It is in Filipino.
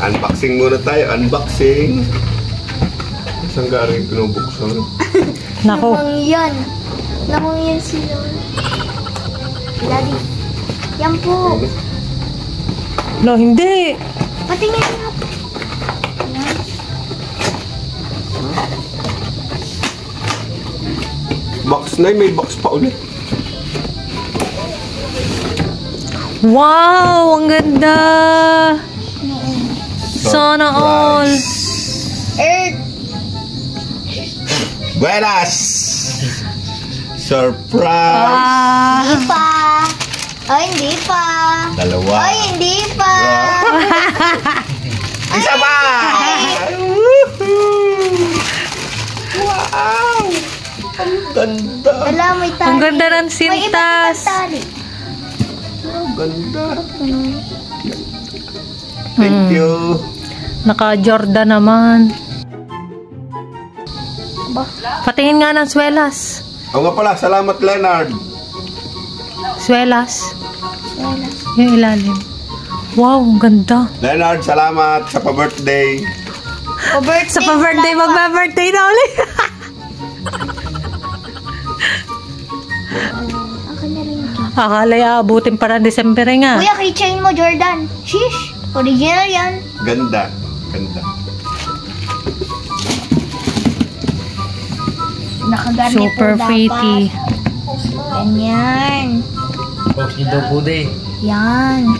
Unboxing muna tayo. Unboxing. Saan galing pinubuksan? Nako. Namang yan si Daddy. Yan po. Lo, hindi. Patingin nga po. Yan. Box na, may box pa ulit. Wow, ang ganda. Sana all. Earth. Buenas! Surprise! Hindi pa. Ay, hindi pa. Dalawa. Ay, hindi pa. Isa pa! Wow! Ang ganda! Wala, may tali. Ang ganda ng May sintas. iba't ibang tali. Ang ganda! Thank you! Naka-Jordan naman. Ba? Patingin nga ng swelas. O nga pala, salamat Leonard! Swelas. Wala. Yung ilalim. Wow, ang ganda. Leonard, salamat sa pa-birthday! Sa pa-birthday, magpa-birthday na ulit. Akin na rin ito. Akala abutin para December nga. Kuya, keychain mo, Jordan. Shish. Original yan. Ganda! Ganda! Nakaganit Super po pretty. dapat. Ganyan. Post niyo daw po din. Yan.